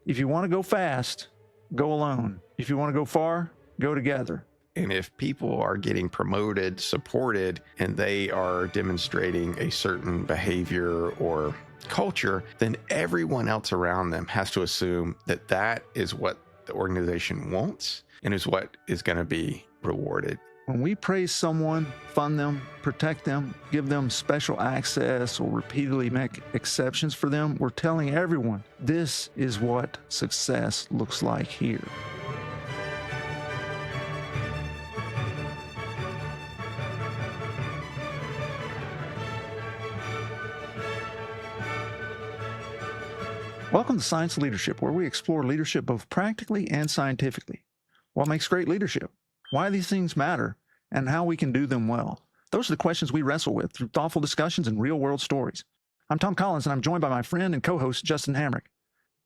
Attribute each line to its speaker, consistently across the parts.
Speaker 1: If you want to go fast, go alone. If you want to go far, go together.
Speaker 2: And if people are getting promoted, supported, and they are demonstrating a certain behavior or culture, then everyone else around them has to assume that that is what the organization wants and is what is going to be rewarded.
Speaker 1: When we praise someone, fund them, protect them, give them special access, or repeatedly make exceptions for them, we're telling everyone this is what success looks like here. Welcome to Science Leadership, where we explore leadership both practically and scientifically. What makes great leadership? Why these things matter? And how we can do them well. Those are the questions we wrestle with through thoughtful discussions and real-world stories. I'm Tom Collins, and I'm joined by my friend and co-host, Justin Hamrick.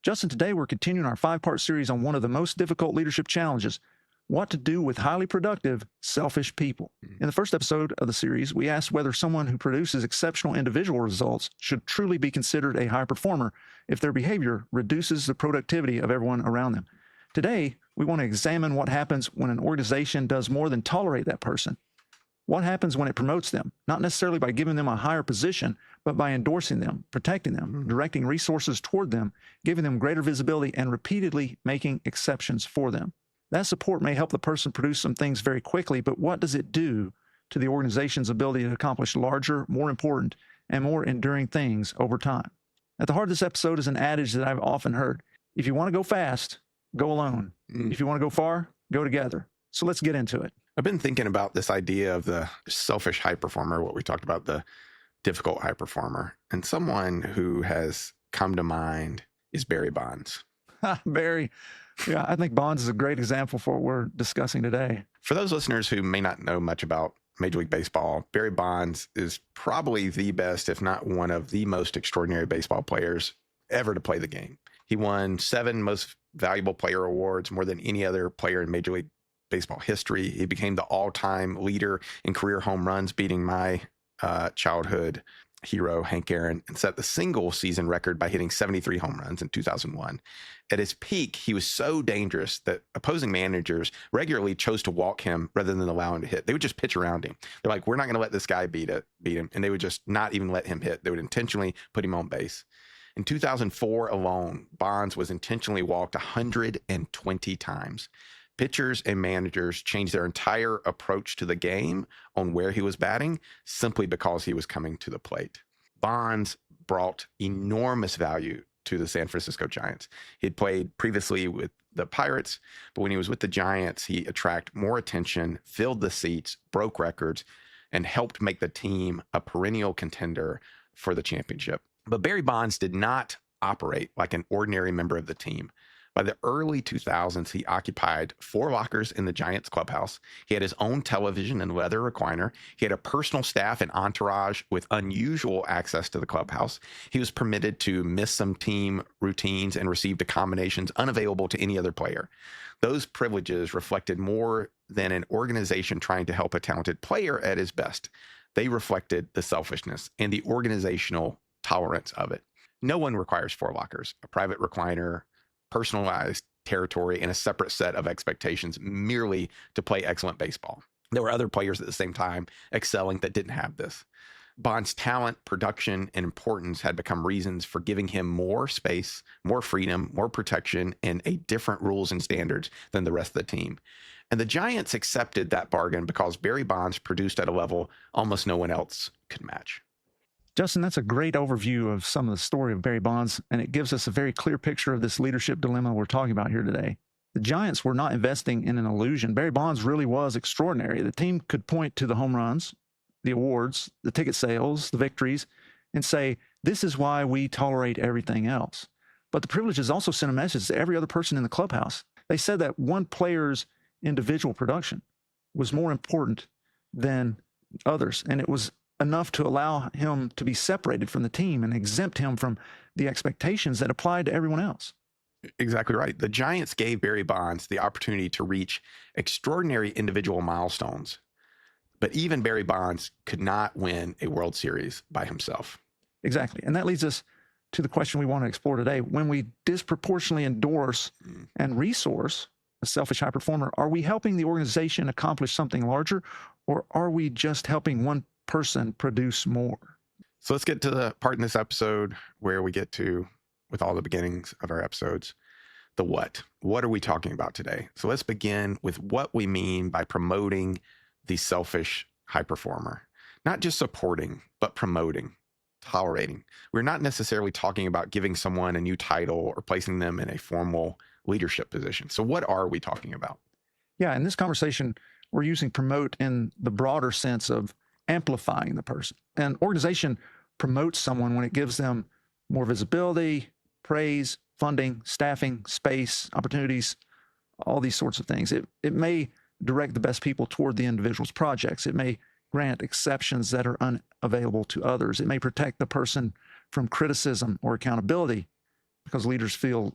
Speaker 1: Justin, today we're continuing our 5-part series on one of the most difficult leadership challenges, what to do with highly productive, selfish people. In the first episode of the series, we asked whether someone who produces exceptional individual results should truly be considered a high performer if their behavior reduces the productivity of everyone around them. Today, we want to examine what happens when an organization does more than tolerate that person. What happens when it promotes them, not necessarily by giving them a higher position, but by endorsing them, protecting them, directing resources toward them, giving them greater visibility, and repeatedly making exceptions for them. That support may help the person produce some things very quickly, but what does it do to the organization's ability to accomplish larger, more important, and more enduring things over time? At the heart of this episode is an adage that I've often heard. If you want to go fast, go alone. If you want to go far, go together. So let's get into it.
Speaker 2: I've been thinking about this idea of the selfish high performer, what we talked about, the difficult high performer. And someone who has come to mind is Barry Bonds.
Speaker 1: Barry. Yeah, I think Bonds is a great example for what we're discussing today.
Speaker 2: For those listeners who may not know much about Major League Baseball, Barry Bonds is probably the best, if not one of the most extraordinary baseball players ever to play the game. He won 7 most valuable player awards, more than any other player in Major League Baseball history. He became the all-time leader in career home runs, beating my childhood hero, Hank Aaron, and set the single season record by hitting 73 home runs in 2001. At his peak, he was so dangerous that opposing managers regularly chose to walk him rather than allow him to hit. They would just pitch around him. They're like, we're not going to let this guy beat him. And they would just not even let him hit. They would intentionally put him on base. In 2004 alone, Bonds was intentionally walked 120 times. Pitchers and managers changed their entire approach to the game on where he was batting simply because he was coming to the plate. Bonds brought enormous value to the San Francisco Giants. He had played previously with the Pirates, but when he was with the Giants, he attracted more attention, filled the seats, broke records, and helped make the team a perennial contender for the championship. But Barry Bonds did not operate like an ordinary member of the team. By the early 2000s, he occupied 4 lockers in the Giants clubhouse. He had his own television and leather recliner. He had a personal staff and entourage with unusual access to the clubhouse. He was permitted to miss some team routines and received accommodations unavailable to any other player. Those privileges reflected more than an organization trying to help a talented player at his best. They reflected the selfishness and the organizational tolerance of it. No one requires 4 lockers, a private recliner, personalized territory, and a separate set of expectations merely to play excellent baseball. There were other players at the same time excelling that didn't have this. Bond's talent, production, and importance had become reasons for giving him more space, more freedom, more protection, and a different rules and standards than the rest of the team. And the Giants accepted that bargain because Barry Bonds produced at a level almost no one else could match.
Speaker 1: Justin, that's a great overview of some of the story of Barry Bonds, and it gives us a very clear picture of this leadership dilemma we're talking about here today. The Giants were not investing in an illusion. Barry Bonds really was extraordinary. The team could point to the home runs, the awards, the ticket sales, the victories, and say, this is why we tolerate everything else. But the privileges also sent a message to every other person in the clubhouse. They said that one player's individual production was more important than others, and it was enough to allow him to be separated from the team and exempt him from the expectations that applied to everyone else.
Speaker 2: Exactly right. The Giants gave Barry Bonds the opportunity to reach extraordinary individual milestones, but even Barry Bonds could not win a World Series by himself.
Speaker 1: Exactly. And that leads us to the question we want to explore today. When we disproportionately endorse and resource a selfish high performer, are we helping the organization accomplish something larger, or are we just helping one person produce more?
Speaker 2: So let's get to the part in this episode where we get to, with all the beginnings of our episodes, the what. What are we talking about today? So let's begin with what we mean by promoting the selfish high performer. Not just supporting, but promoting, tolerating. We're not necessarily talking about giving someone a new title or placing them in a formal leadership position. So what are we talking about?
Speaker 1: Yeah, in this conversation, we're using promote in the broader sense of amplifying the person. An organization promotes someone when it gives them more visibility, praise, funding, staffing, space, opportunities, all these sorts of things. It may direct the best people toward the individual's projects. It may grant exceptions that are unavailable to others. It may protect the person from criticism or accountability because leaders feel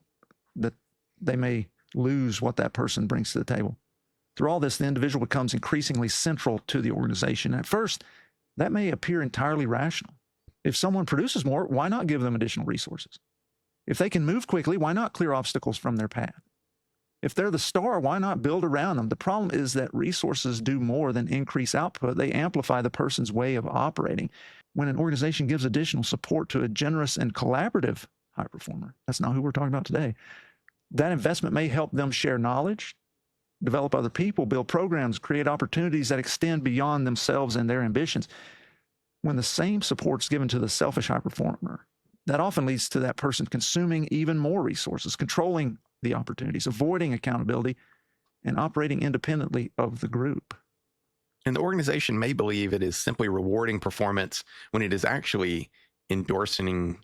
Speaker 1: that they may lose what that person brings to the table. Through all this, the individual becomes increasingly central to the organization. At first, that may appear entirely rational. If someone produces more, why not give them additional resources? If they can move quickly, why not clear obstacles from their path? If they're the star, why not build around them? The problem is that resources do more than increase output. They amplify the person's way of operating. When an organization gives additional support to a generous and collaborative high performer, that's not who we're talking about today, that investment may help them share knowledge, develop other people, build programs, create opportunities that extend beyond themselves and their ambitions. When the same support's given to the selfish high performer, that often leads to that person consuming even more resources, controlling the opportunities, avoiding accountability, and operating independently of the group.
Speaker 2: And the organization may believe it is simply rewarding performance when it is actually endorsing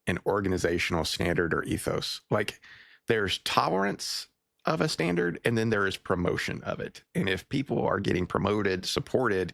Speaker 2: an organizational standard or ethos. Like there's tolerance of a standard, and then there is promotion of it. And if people are getting promoted, supported,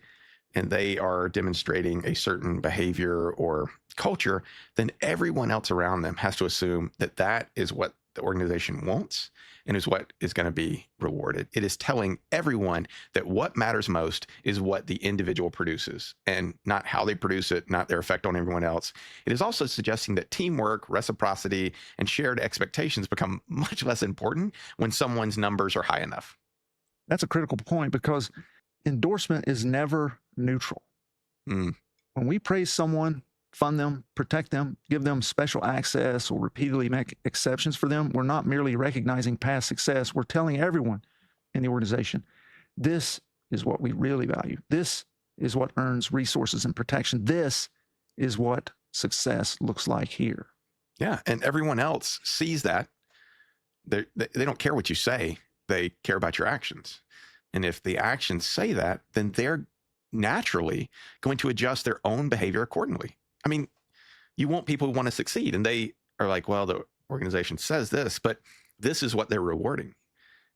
Speaker 2: and they are demonstrating a certain behavior or culture, then everyone else around them has to assume that that is what the organization wants and is what is going to be rewarded. It is telling everyone that what matters most is what the individual produces and not how they produce it, not their effect on everyone else. It is also suggesting that teamwork, reciprocity, and shared expectations become much less important when someone's numbers are high enough.
Speaker 1: That's a critical point because endorsement is never neutral. When we praise someone, fund them, protect them, give them special access, or repeatedly make exceptions for them, we're not merely recognizing past success. We're telling everyone in the organization, this is what we really value. This is what earns resources and protection. This is what success looks like here.
Speaker 2: Yeah, and everyone else sees that. They don't care what you say. They care about your actions. And if the actions say that, then they're naturally going to adjust their own behavior accordingly. I mean, you want people who want to succeed, and they are like, well, the organization says this, but this is what they're rewarding.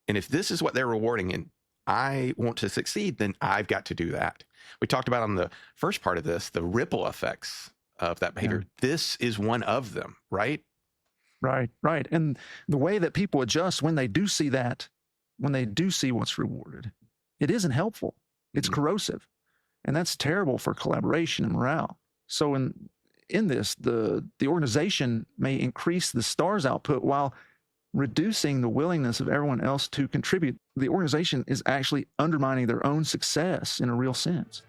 Speaker 2: And if this is what they're rewarding and I want to succeed, then I've got to do that. We talked about on the first part of this, the ripple effects of that behavior. Yeah. This is one of them, right?
Speaker 1: Right. And the way that people adjust when they do see that, when they do see what's rewarded, it isn't helpful. It's corrosive. And that's terrible for collaboration and morale. So in this, the organization may increase the star's output while reducing the willingness of everyone else to contribute. The organization is actually undermining their own success in a real sense.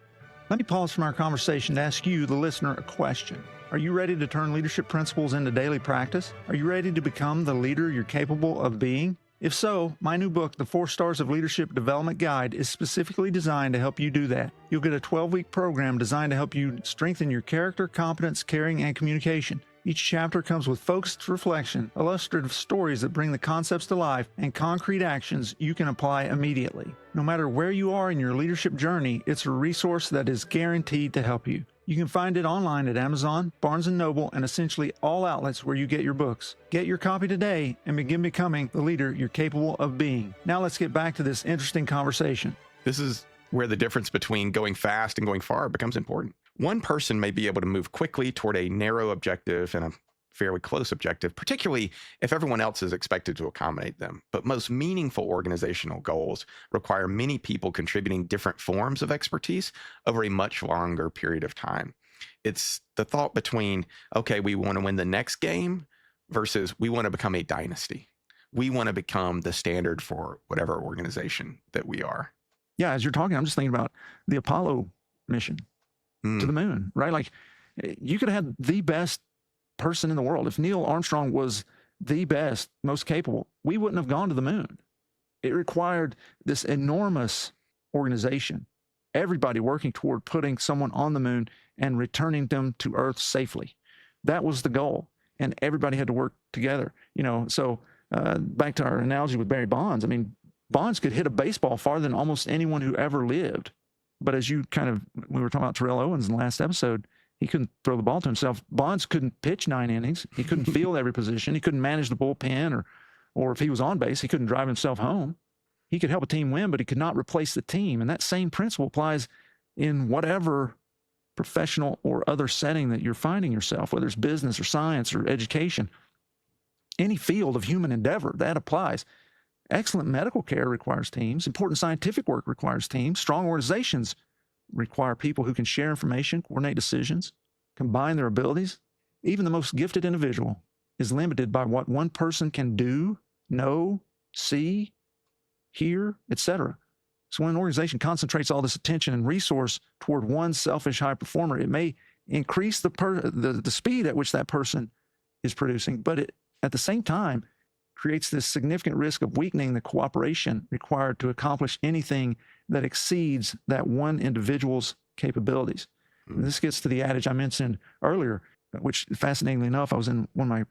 Speaker 1: Let me pause from our conversation to ask you, the listener, a question. Are you ready to turn leadership principles into daily practice? Are you ready to become the leader you're capable of being? If so, my new book, The 4 Stars of Leadership Development Guide, is specifically designed to help you do that. You'll get a 12-week program designed to help you strengthen your character, competence, caring, and communication. Each chapter comes with focused reflection, illustrative stories that bring the concepts to life, and concrete actions you can apply immediately. No matter where you are in your leadership journey, it's a resource that is guaranteed to help you. You can find it online at Amazon, Barnes & Noble, and essentially all outlets where you get your books. Get your copy today and begin becoming the leader you're capable of being. Now let's get back to this interesting conversation.
Speaker 2: This is where the difference between going fast and going far becomes important. One person may be able to move quickly toward a narrow objective and a fairly close objective, particularly if everyone else is expected to accommodate them. But most meaningful organizational goals require many people contributing different forms of expertise over a much longer period of time. It's the thought between, okay, we want to win the next game versus we want to become a dynasty. We want to become the standard for whatever organization that we are.
Speaker 1: Yeah, as you're talking, I'm just thinking about the Apollo mission to the moon, right? Like, you could have had the best person in the world. If Neil Armstrong was the best, most capable, we wouldn't have gone to the moon. It required this enormous organization, everybody working toward putting someone on the moon and returning them to Earth safely. That was the goal, and everybody had to work together. So back to our analogy with Barry Bonds. I mean, Bonds could hit a baseball farther than almost anyone who ever lived. But as we were talking about Terrell Owens in the last episode, he couldn't throw the ball to himself. Bonds couldn't pitch 9 innings. He couldn't field every position. He couldn't manage the bullpen, or if he was on base, he couldn't drive himself home. He could help a team win, but he could not replace the team. And that same principle applies in whatever professional or other setting that you're finding yourself, whether it's business or science or education. Any field of human endeavor, that applies. Excellent medical care requires teams. Important scientific work requires teams. Strong organizations require people who can share information, coordinate decisions, combine their abilities. Even the most gifted individual is limited by what one person can do, know, see, hear, etc. So when an organization concentrates all this attention and resource toward one selfish high performer, it may increase the speed at which that person is producing, but it, at the same time, creates this significant risk of weakening the cooperation required to accomplish anything that exceeds that one individual's capabilities. And this gets to the adage I mentioned earlier, which, fascinatingly enough, I was in one of my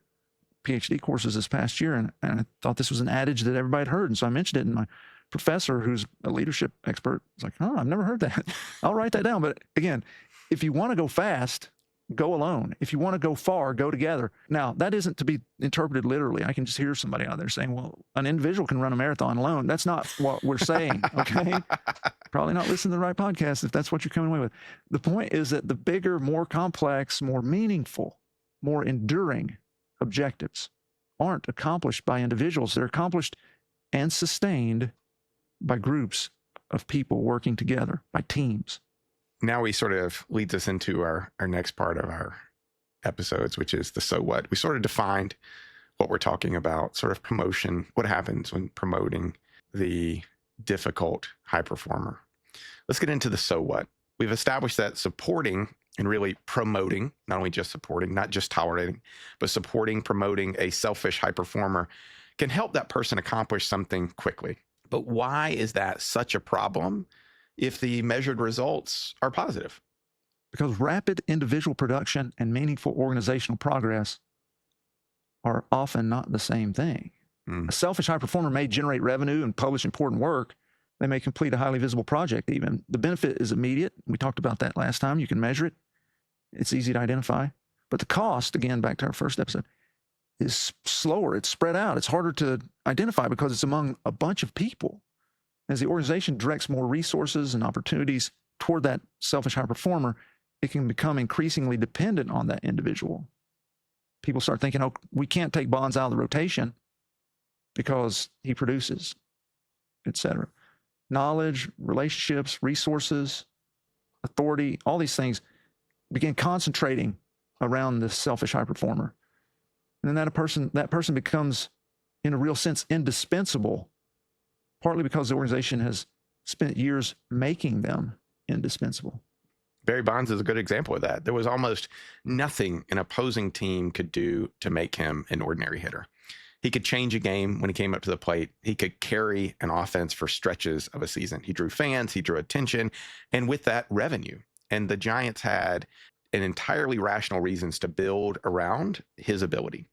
Speaker 1: PhD courses this past year, and I thought this was an adage that everybody had heard. And so I mentioned it, and my professor, who's a leadership expert, was like, "Oh, I've never heard that." I'll write that down. But again, if you want to go fast, go alone. If you want to go far, go together. Now, that isn't to be interpreted literally. I can just hear somebody out there saying, well, an individual can run a marathon alone. That's not what we're saying, okay? Probably not listening to the right podcast if that's what you're coming away with. The point is that the bigger, more complex, more meaningful, more enduring objectives aren't accomplished by individuals. They're accomplished and sustained by groups of people working together, by teams.
Speaker 2: Now we sort of leads us into our next part of our episodes, which is the so what. We sort of defined what we're talking about, sort of promotion, what happens when promoting the difficult high performer. Let's get into the so what. We've established that supporting and really promoting, not only just supporting, not just tolerating, but supporting, promoting a selfish high performer can help that person accomplish something quickly. But why is that such a problem if the measured results are positive?
Speaker 1: Because rapid individual production and meaningful organizational progress are often not the same thing. A selfish high performer may generate revenue and publish important work. They may complete a highly visible project even. The benefit is immediate. We talked about that last time. You can measure it. It's easy to identify. But the cost, again, back to our first episode, is slower. It's spread out. It's harder to identify because it's among a bunch of people. As the organization directs more resources and opportunities toward that selfish high performer, it can become increasingly dependent on that individual. People start thinking, oh, we can't take Bonds out of the rotation because he produces, etc. Knowledge, relationships, resources, authority, all these things begin concentrating around this selfish high performer. And then that person becomes, in a real sense, indispensable, partly because the organization has spent years making them indispensable.
Speaker 2: Barry Bonds is a good example of that. There was almost nothing an opposing team could do to make him an ordinary hitter. He could change a game when he came up to the plate. He could carry an offense for stretches of a season. He drew fans, he drew attention, and with that, revenue. And the Giants had an entirely rational reasons to build around his ability.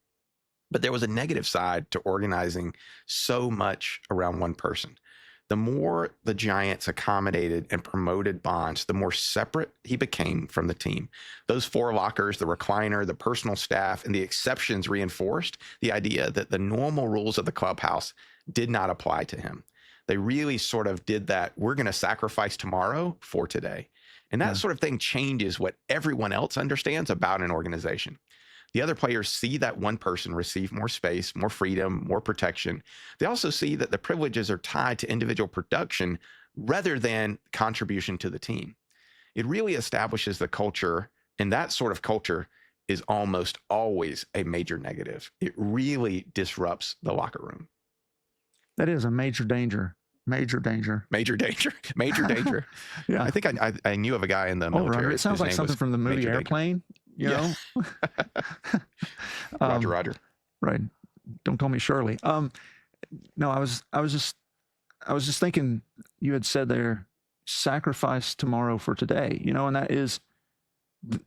Speaker 2: But there was a negative side to organizing so much around one person. The more the Giants accommodated and promoted Bonds, the more separate he became from the team. Those 4 lockers, the recliner, the personal staff, and the exceptions reinforced the idea that the normal rules of the clubhouse did not apply to him. They really sort of did that, we're going to sacrifice tomorrow for today. And that sort of thing changes what everyone else understands about an organization. The other players see that one person receive more space, more freedom, more protection. They also see that the privileges are tied to individual production rather than contribution to the team. It really establishes the culture And that sort of culture is almost always a major negative. It really disrupts the locker room.
Speaker 1: That is a major danger. Major danger.
Speaker 2: Major danger. Major danger.
Speaker 1: Yeah.
Speaker 2: I think I knew of a guy in the military.
Speaker 1: It sounds
Speaker 2: whose
Speaker 1: like
Speaker 2: name
Speaker 1: something
Speaker 2: was
Speaker 1: from the movie
Speaker 2: Major Danger.
Speaker 1: Airplane, you
Speaker 2: Yeah.
Speaker 1: know?
Speaker 2: Roger.
Speaker 1: Right. Don't call me Shirley. No, I was just thinking you had said there, sacrifice tomorrow for today, and that is,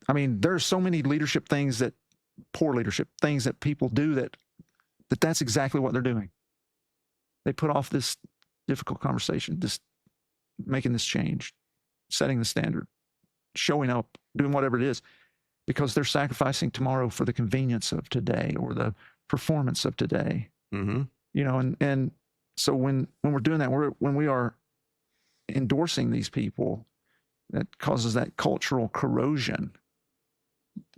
Speaker 1: I mean, there's so many leadership things poor leadership things that people do that's exactly what they're doing. They put off this difficult conversation, just making this change, setting the standard, showing up, doing whatever it is, because they're sacrificing tomorrow for the convenience of today or the performance of today.
Speaker 2: Mm-hmm.
Speaker 1: And so when we're doing that, when we are endorsing these people, that causes that cultural corrosion,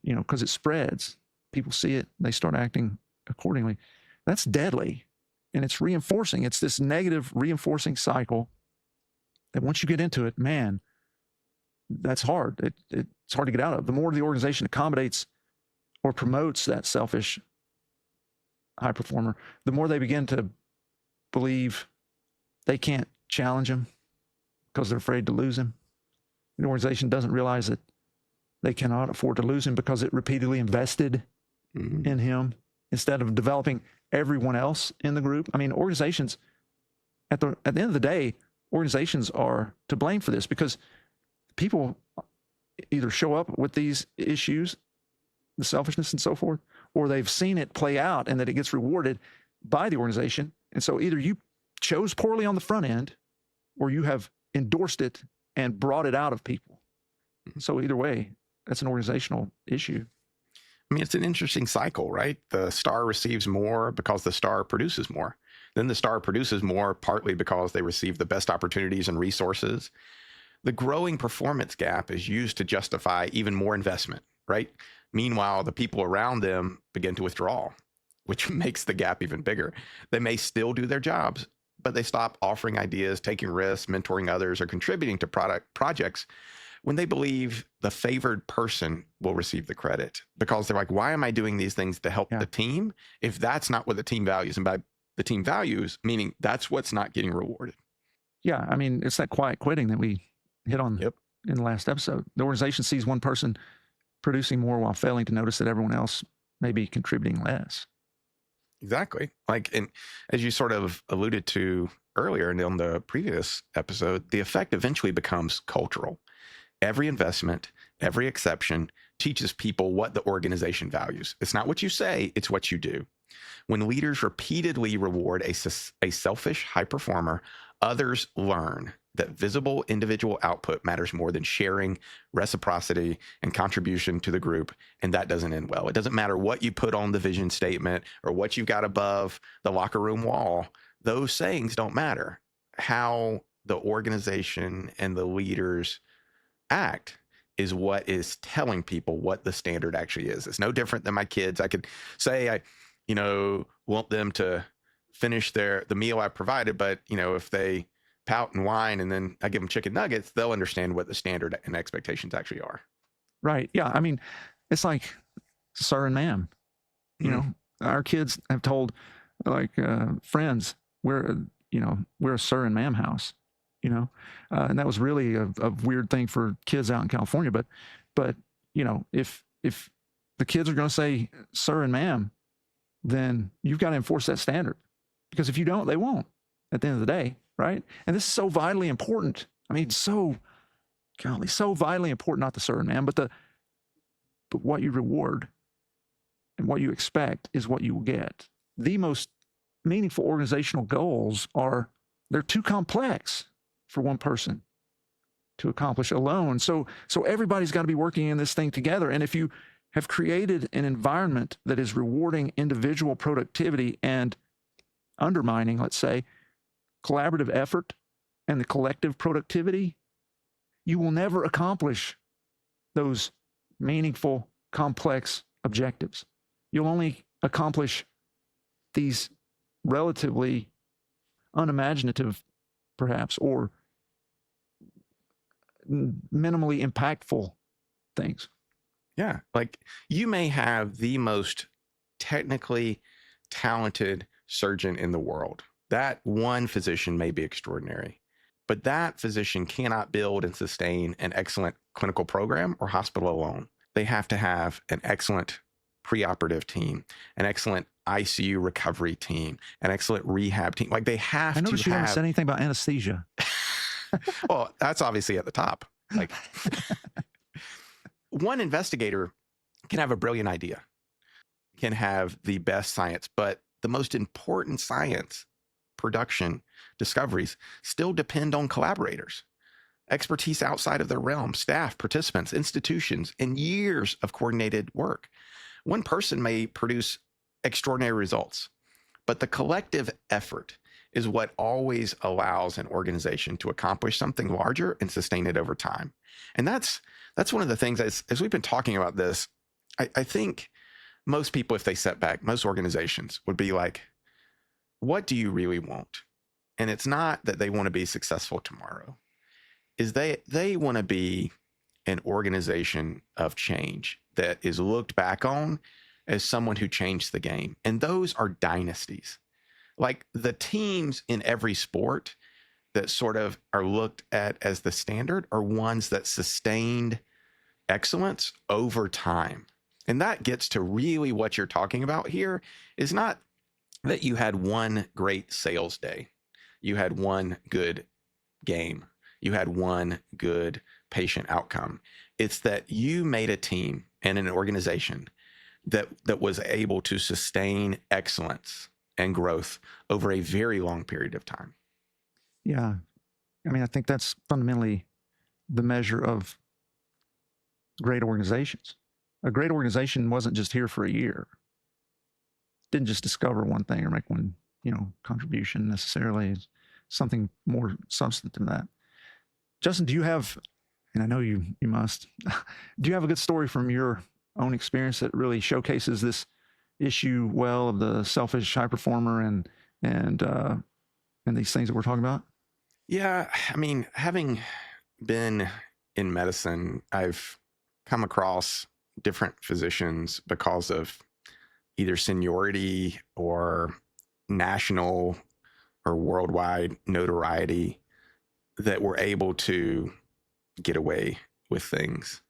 Speaker 1: because it spreads. People see it, they start acting accordingly. That's deadly. And it's reinforcing. It's this negative reinforcing cycle that once you get into it, man, that's hard. It's hard to get out of. The more the organization accommodates or promotes that selfish high performer, the more they begin to believe they can't challenge him because they're afraid to lose him. The organization doesn't realize that they cannot afford to lose him because it repeatedly invested in him instead of developing everyone else in the group. I mean, organizations, at the end of the day, organizations are to blame for this because people either show up with these issues, the selfishness and so forth, or they've seen it play out and that it gets rewarded by the organization. And so either you chose poorly on the front end or you have endorsed it and brought it out of people. So either way, that's an organizational issue.
Speaker 2: I mean, it's an interesting cycle, right? The star receives more because the star produces more. Then the star produces more partly because they receive the best opportunities and resources. The growing performance gap is used to justify even more investment, right? Meanwhile, the people around them begin to withdraw, which makes the gap even bigger. They may still do their jobs, but they stop offering ideas, taking risks, mentoring others, or contributing to projects when they believe the favored person will receive the credit, because they're like, why am I doing these things to help the team if that's not what the team values? And by the team values, meaning that's what's not getting rewarded.
Speaker 1: Yeah. I mean, it's that quiet quitting that we hit on in the last episode. The organization sees one person producing more while failing to notice that everyone else may be contributing less.
Speaker 2: Exactly. And as you sort of alluded to earlier and on the previous episode, the effect eventually becomes cultural. Every investment, every exception teaches people what the organization values. It's not what you say, it's what you do. When leaders repeatedly reward a selfish high performer, others learn that visible individual output matters more than sharing, reciprocity, and contribution to the group. And that doesn't end well. It doesn't matter what you put on the vision statement or what you've got above the locker room wall. Those sayings don't matter. How the organization and the leaders act is what is telling people what the standard actually is. It's no different than my kids. I could say I want them to finish the meal I provided, but if they pout and whine and then I give them chicken nuggets, they'll understand what the standard and expectations actually are.
Speaker 1: Right. Yeah. I mean, it's like sir and ma'am. Our kids have told friends, we're a sir and ma'am house. And that was really a weird thing for kids out in California. But if the kids are going to say sir and ma'am, then you've got to enforce that standard, because if you don't, they won't at the end of the day. Right. And this is so vitally important. I mean, so vitally important, not the sir and ma'am, but what you reward and what you expect is what you will get. The most meaningful organizational goals they're too complex for one person to accomplish alone. So everybody's got to be working in this thing together. And if you have created an environment that is rewarding individual productivity and undermining, let's say, collaborative effort and the collective productivity, you will never accomplish those meaningful, complex objectives. You'll only accomplish these relatively unimaginative, perhaps, or minimally impactful things.
Speaker 2: Yeah. Like you may have the most technically talented surgeon in the world. That one physician may be extraordinary, but that physician cannot build and sustain an excellent clinical program or hospital alone. They have to have an excellent preoperative team, an excellent ICU recovery team, an excellent rehab team. Like they have
Speaker 1: I
Speaker 2: to
Speaker 1: noticed you haven't
Speaker 2: have,
Speaker 1: said anything about anesthesia.
Speaker 2: well, that's obviously at the top. Like one investigator can have a brilliant idea, can have the best science, but the most important science, production, discoveries still depend on collaborators, expertise outside of their realm, staff, participants, institutions, and years of coordinated work. One person may produce extraordinary results, but the collective effort is what always allows an organization to accomplish something larger and sustain it over time. And that's one of the things, as we've been talking about this, I think most people, if they step back, most organizations would be like, what do you really want? And it's not that they want to be successful tomorrow, is they want to be an organization of change that is looked back on as someone who changed the game. And those are dynasties. Like the teams in every sport that sort of are looked at as the standard are ones that sustained excellence over time. And that gets to really what you're talking about here is not that you had one great sales day, you had one good game, you had one good patient outcome. It's that you made a team and an organization that was able to sustain excellence and growth over a very long period of time.
Speaker 1: Yeah. I mean, I think that's fundamentally the measure of great organizations. A great organization wasn't just here for a year. Didn't just discover one thing or make one, contribution necessarily. It's something more substantive than that. Justin, do you have, and I know you must, do you have a good story from your own experience that really showcases this issue well of the selfish high performer and these things that we're talking about?
Speaker 2: Yeah, I mean, having been in medicine, I've come across different physicians because of either seniority or national or worldwide notoriety that were able to get away with things.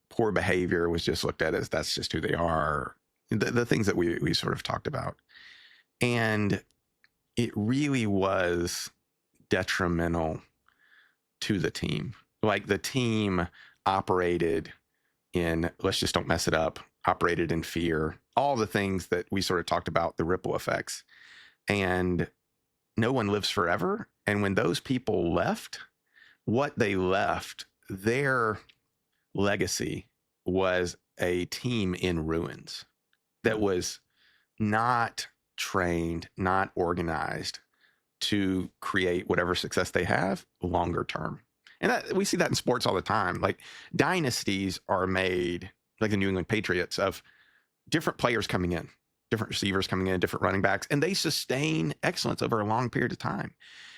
Speaker 2: Poor behavior was just looked at as that's just who they are. The things that we sort of talked about. And it really was detrimental to the team. Like the team operated in, let's just don't mess it up, operated in fear, all the things that we sort of talked about, the ripple effects. And no one lives forever. And when those people left, what they left, their legacy was a team in ruins that was not trained, not organized to create whatever success they have longer term. And we see that in sports all the time. Like dynasties are made, like the New England Patriots, of different players coming in, different receivers coming in, different running backs, and they sustain excellence over a long period of time.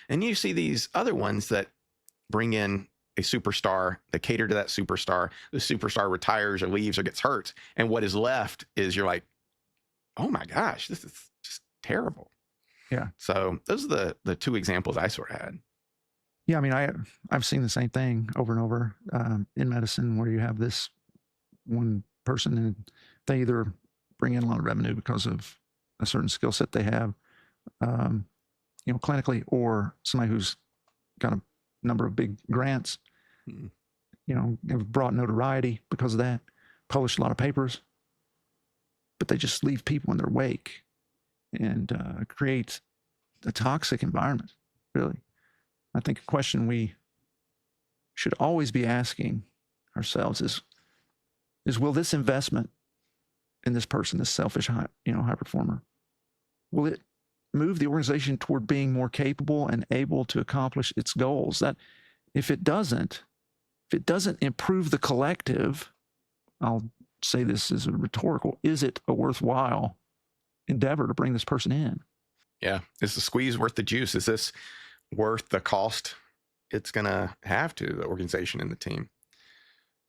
Speaker 2: And you see these other ones that bring in a superstar, they cater to that superstar, the superstar retires or leaves or gets hurt, and what is left is you're like, oh my gosh, this is just terrible.
Speaker 1: Yeah.
Speaker 2: So those are the two examples I sort of had.
Speaker 1: Yeah, I mean, I've seen the same thing over and over in medicine, where you have this one person and they either bring in a lot of revenue because of a certain skill set they have, clinically, or somebody who's got a number of big grants, have brought notoriety because of that, published a lot of papers, but they just leave people in their wake and create a toxic environment, really. I think a question we should always be asking ourselves is will this investment in this person, this selfish high performer, will it move the organization toward being more capable and able to accomplish its goals? That if it doesn't improve the collective, I'll say this as a rhetorical, is it a worthwhile endeavor to bring this person in?
Speaker 2: Yeah. Is the squeeze worth the juice? Is this worth the cost it's going to have to the organization and the team?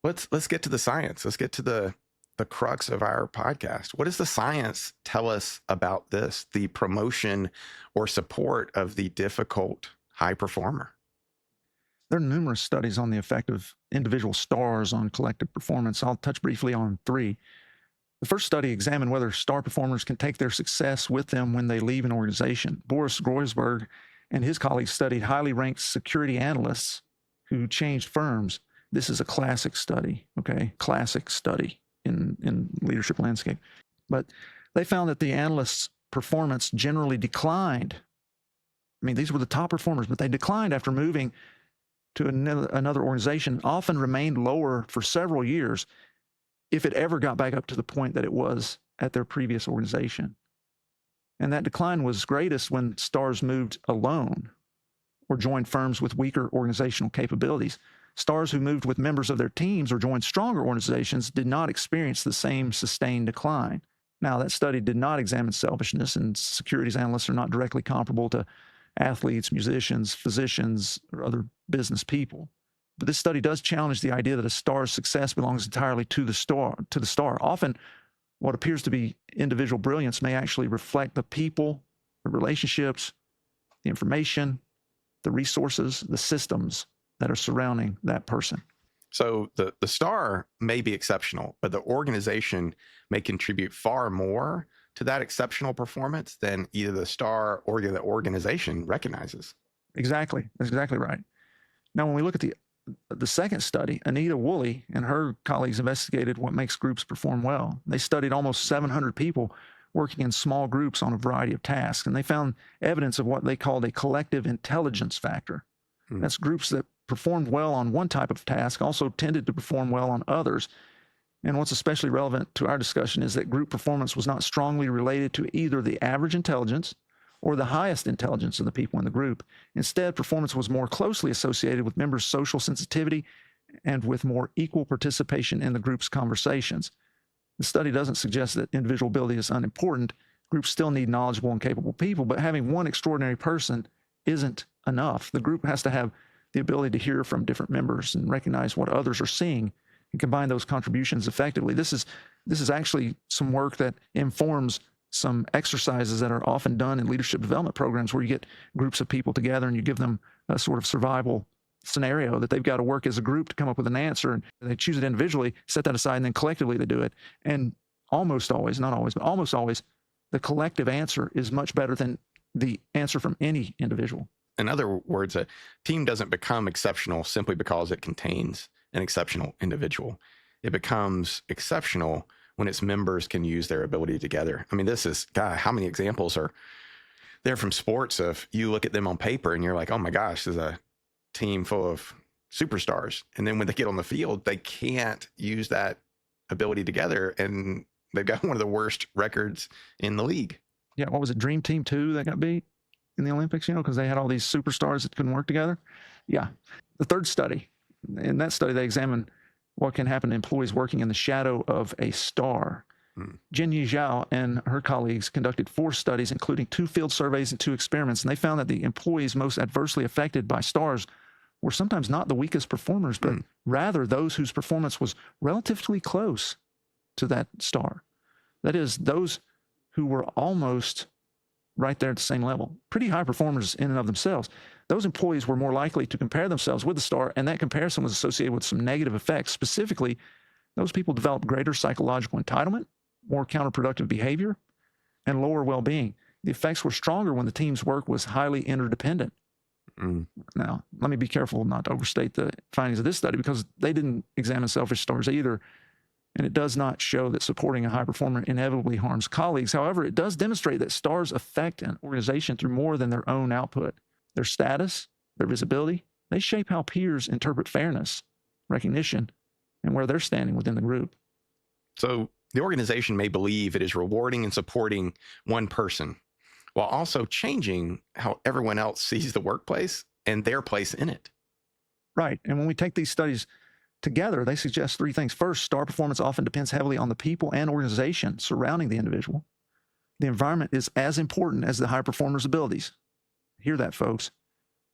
Speaker 2: Let's get to the science. Let's get to the the crux of our podcast. What does the science tell us about this, the promotion or support of the difficult high performer?
Speaker 1: There are numerous studies on the effect of individual stars on collective performance. I'll touch briefly on three. The first study examined whether star performers can take their success with them when they leave an organization. Boris Groysberg and his colleagues studied highly ranked security analysts who changed firms. This is a classic study, okay? Classic study in leadership landscape. But they found that the analysts' performance generally declined. I mean, these were the top performers, but they declined after moving to another organization, often remained lower for several years if it ever got back up to the point that it was at their previous organization. And that decline was greatest when stars moved alone or joined firms with weaker organizational capabilities. Stars who moved with members of their teams or joined stronger organizations did not experience the same sustained decline. Now, that study did not examine selfishness, and securities analysts are not directly comparable to athletes, musicians, physicians, or other business people. But this study does challenge the idea that a star's success belongs entirely to the star. Often, what appears to be individual brilliance may actually reflect the people, the relationships, the information, the resources, the systems that are surrounding that person.
Speaker 2: So the star may be exceptional, but the organization may contribute far more to that exceptional performance than either the star or the organization recognizes.
Speaker 1: Exactly. That's exactly right. Now, when we look at the second study, Anita Woolley and her colleagues investigated what makes groups perform well. They studied almost 700 people working in small groups on a variety of tasks, and they found evidence of what they called a collective intelligence factor. That's groups that performed well on one type of task also tended to perform well on others. And what's especially relevant to our discussion is that group performance was not strongly related to either the average intelligence or the highest intelligence of the people in the group. Instead, performance was more closely associated with members' social sensitivity and with more equal participation in the group's conversations. The study doesn't suggest that individual ability is unimportant. Groups still need knowledgeable and capable people, but having one extraordinary person isn't enough. The group has to have the ability to hear from different members and recognize what others are seeing and combine those contributions effectively. This is actually some work that informs some exercises that are often done in leadership development programs where you get groups of people together and you give them a sort of survival scenario that they've got to work as a group to come up with an answer, and they choose it individually, set that aside, and then collectively they do it. And almost always, not always, but almost always, the collective answer is much better than the answer from any individual.
Speaker 2: In other words, a team doesn't become exceptional simply because it contains an exceptional individual. It becomes exceptional when its members can use their ability together. I mean, how many examples are there from sports of you look at them on paper and you're like, oh my gosh, this is a team full of superstars. And then when they get on the field, they can't use that ability together. And they've got one of the worst records in the league.
Speaker 1: Yeah, what was it, Dream Team 2 that got beat in the Olympics, because they had all these superstars that couldn't work together? Yeah. The third study, in that study, they examined what can happen to employees working in the shadow of a star. Jinyi Zhao and her colleagues conducted 4 studies, including 2 field surveys and 2 experiments, and they found that the employees most adversely affected by stars were sometimes not the weakest performers, but rather those whose performance was relatively close to that star. That is, those who were almost right there at the same level. Pretty high performers in and of themselves. Those employees were more likely to compare themselves with the star, and that comparison was associated with some negative effects. Specifically, those people developed greater psychological entitlement, more counterproductive behavior, and lower well-being. The effects were stronger when the team's work was highly interdependent. Now, let me be careful not to overstate the findings of this study, because they didn't examine selfish stars either, and it does not show that supporting a high performer inevitably harms colleagues. However, it does demonstrate that stars affect an organization through more than their own output. Their status, their visibility, they shape how peers interpret fairness, recognition, and where they're standing within the group.
Speaker 2: So the organization may believe it is rewarding and supporting one person while also changing how everyone else sees the workplace and their place in it.
Speaker 1: Right. And when we take these studies together, they suggest 3 things. First, star performance often depends heavily on the people and organization surrounding the individual. The environment is as important as the high performer's abilities. Hear that, folks.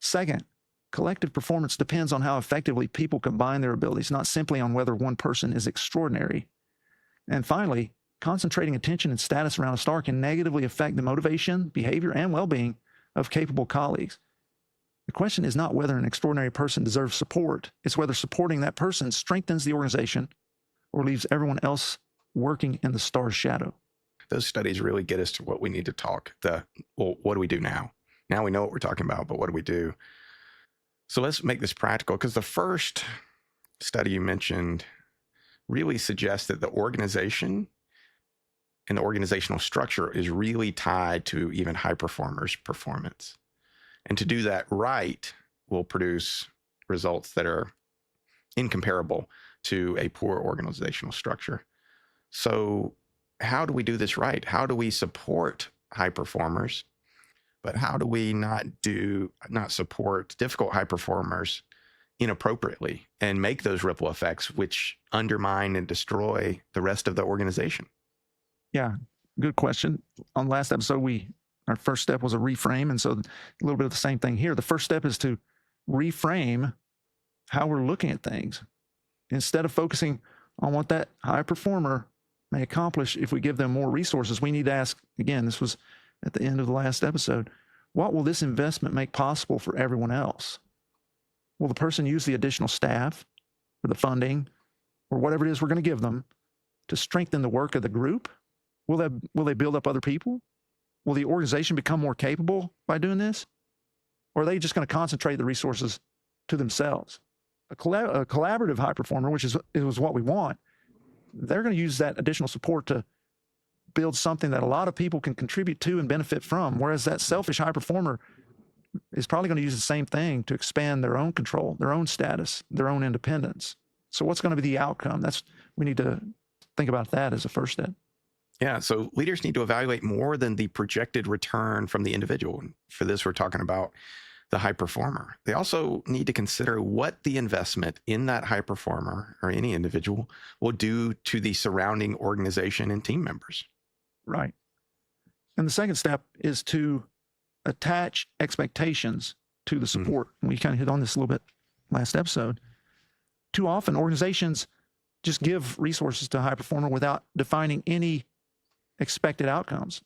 Speaker 1: Second, collective performance depends on how effectively people combine their abilities, not simply on whether one person is extraordinary. And finally, concentrating attention and status around a star can negatively affect the motivation, behavior, and well-being of capable colleagues. The question is not whether an extraordinary person deserves support. It's whether supporting that person strengthens the organization or leaves everyone else working in the star's shadow.
Speaker 2: Those studies really get us to what we need to talk. What do we do now? Now we know what we're talking about, but what do we do? So let's make this practical, because the first study you mentioned really suggests that the organization and the organizational structure is really tied to even high performers' performance. And to do that right will produce results that are incomparable to a poor organizational structure. So how do we do this right? How do we support high performers, but how do we not support difficult high performers inappropriately and make those ripple effects which undermine and destroy the rest of the organization?
Speaker 1: Yeah, good question. On the last episode, our first step was a reframe. And so a little bit of the same thing here. The first step is to reframe how we're looking at things. Instead of focusing on what that high performer may accomplish if we give them more resources, we need to ask, again, this was at the end of the last episode, what will this investment make possible for everyone else? Will the person use the additional staff or the funding or whatever it is we're going to give them to strengthen the work of the group? Will they build up other people? Will the organization become more capable by doing this? Or are they just going to concentrate the resources to themselves? A collaborative high performer, which is what we want, they're going to use that additional support to build something that a lot of people can contribute to and benefit from. Whereas that selfish high performer is probably going to use the same thing to expand their own control, their own status, their own independence. So what's going to be the outcome? We need to think about that as a first step.
Speaker 2: Yeah, so leaders need to evaluate more than the projected return from the individual. And for this, we're talking about the high performer. They also need to consider what the investment in that high performer or any individual will do to the surrounding organization and team members.
Speaker 1: Right. And the second step is to attach expectations to the support. We kind of hit on this a little bit last episode. Too often, organizations just give resources to a high performer without defining any expected outcomes,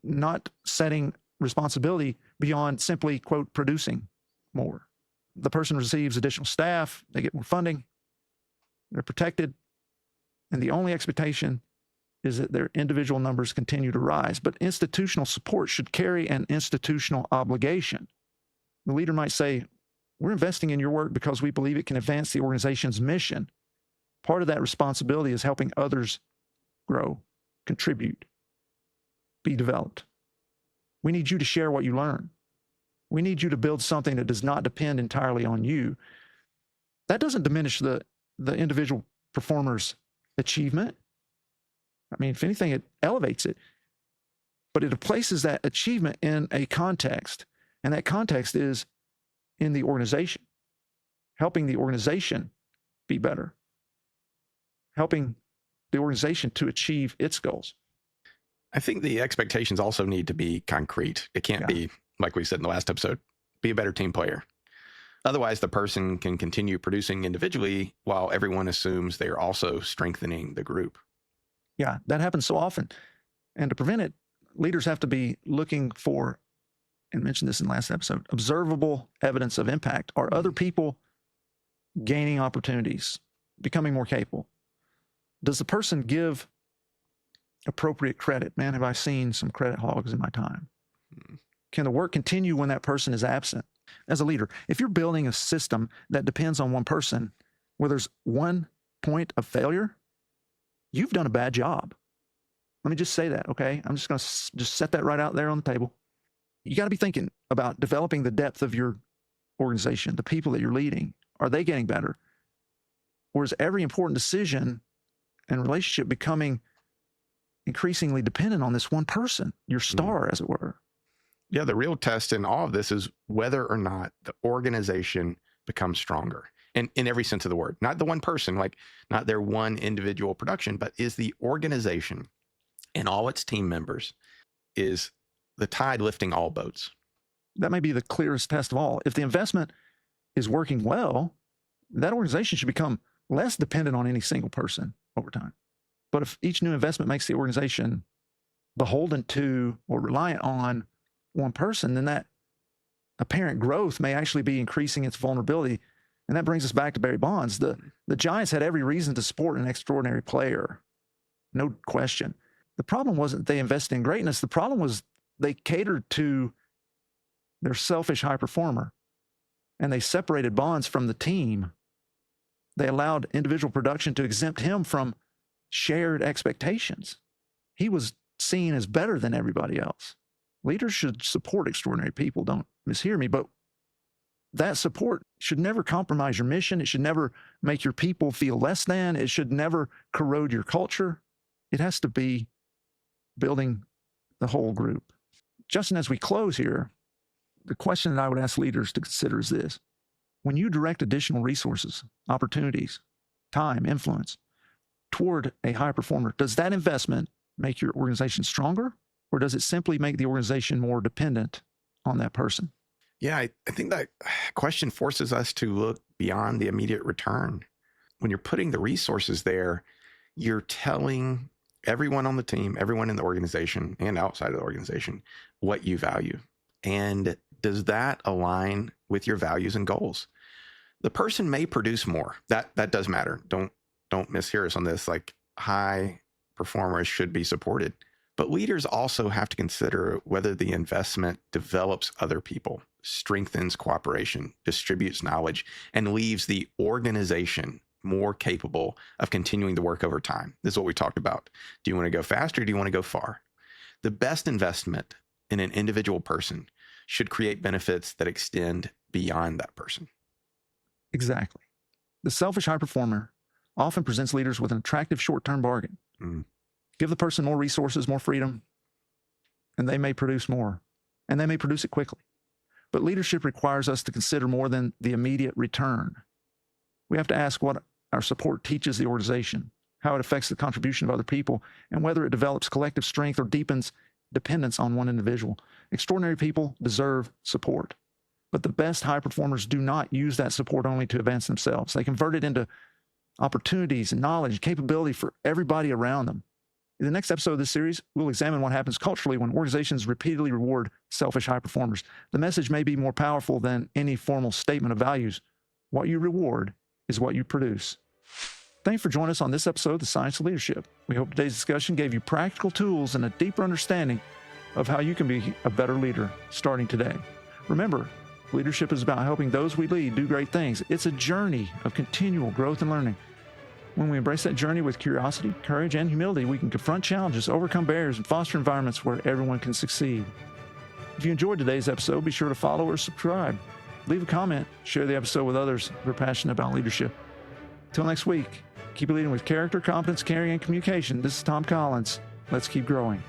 Speaker 1: not setting responsibility beyond simply, quote, producing more. The person receives additional staff, they get more funding, they're protected, and the only expectation is that their individual numbers continue to rise. But institutional support should carry an institutional obligation. The leader might say, we're investing in your work because we believe it can advance the organization's mission. Part of that responsibility is helping others grow, contribute, be developed. We need you to share what you learn. We need you to build something that does not depend entirely on you. That doesn't diminish the individual performer's achievement. I mean, if anything, it elevates it. But it places that achievement in a context, and that context is in the organization, helping the organization be better, helping the organization to achieve its goals.
Speaker 2: I think the expectations also need to be concrete. It can't be, like we said in the last episode, be a better team player. Otherwise, the person can continue producing individually while everyone assumes they're also strengthening the group.
Speaker 1: Yeah, that happens so often. And to prevent it, leaders have to be looking for, and mentioned this in the last episode, observable evidence of impact. Are other people gaining opportunities, becoming more capable? Does the person give appropriate credit? Man, have I seen some credit hogs in my time. Can the work continue when that person is absent? As a leader, if you're building a system that depends on one person, where there's one point of failure, you've done a bad job. Let me just say that, okay? I'm just going to just set that right out there on the table. You got to be thinking about developing the depth of your organization, the people that you're leading. Are they getting better? Or is every important decision and relationship becoming increasingly dependent on this one person, your star, as it were?
Speaker 2: Yeah, the real test in all of this is whether or not the organization becomes stronger. And in every sense of the word, not the one person, like not their one individual production, but is the organization and all its team members, is the tide lifting all boats?
Speaker 1: That may be the clearest test of all. If the investment is working well, that organization should become less dependent on any single person over time. But if each new investment makes the organization beholden to or reliant on one person, then that apparent growth may actually be increasing its vulnerability. And that brings us back to Barry Bonds. The Giants had every reason to support an extraordinary player. No question. The problem wasn't they invested in greatness. The problem was they catered to their selfish high performer, and they separated Bonds from the team. They allowed individual production to exempt him from shared expectations. He was seen as better than everybody else. Leaders should support extraordinary people. Don't mishear me, but that support should never compromise your mission. It should never make your people feel less than. It should never corrode your culture. It has to be building the whole group. Justin, as we close here, the question that I would ask leaders to consider is this. When you direct additional resources, opportunities, time, influence toward a high performer, does that investment make your organization stronger, or does it simply make the organization more dependent on that person?
Speaker 2: Yeah, I think that question forces us to look beyond the immediate return. When you're putting the resources there, you're telling everyone on the team, everyone in the organization and outside of the organization, what you value. And does that align with your values and goals? The person may produce more. That does matter. Don't mishear us on this. Like, high performers should be supported. But leaders also have to consider whether the investment develops other people, strengthens cooperation, distributes knowledge, and leaves the organization more capable of continuing the work over time. This is what we talked about. Do you want to go fast or do you want to go far? The best investment in an individual person should create benefits that extend beyond that person.
Speaker 1: Exactly. The selfish high performer often presents leaders with an attractive short-term bargain. Give the person more resources, more freedom, and they may produce more, and they may produce it quickly. But leadership requires us to consider more than the immediate return. We have to ask what our support teaches the organization, how it affects the contribution of other people, and whether it develops collective strength or deepens dependence on one individual. Extraordinary people deserve support, but the best high performers do not use that support only to advance themselves. They convert it into opportunities and knowledge and capability for everybody around them. In the next episode of this series, we'll examine what happens culturally when organizations repeatedly reward selfish high performers. The message may be more powerful than any formal statement of values. What you reward is what you produce. Thank you for joining us on this episode of The Science of Leadership. We hope today's discussion gave you practical tools and a deeper understanding of how you can be a better leader starting today. Remember, leadership is about helping those we lead do great things. It's a journey of continual growth and learning. When we embrace that journey with curiosity, courage, and humility, we can confront challenges, overcome barriers, and foster environments where everyone can succeed. If you enjoyed today's episode, be sure to follow or subscribe. Leave a comment, share the episode with others who are passionate about leadership. Until next week, keep leading with character, competence, caring, and communication. This is Tom Collins. Let's keep growing.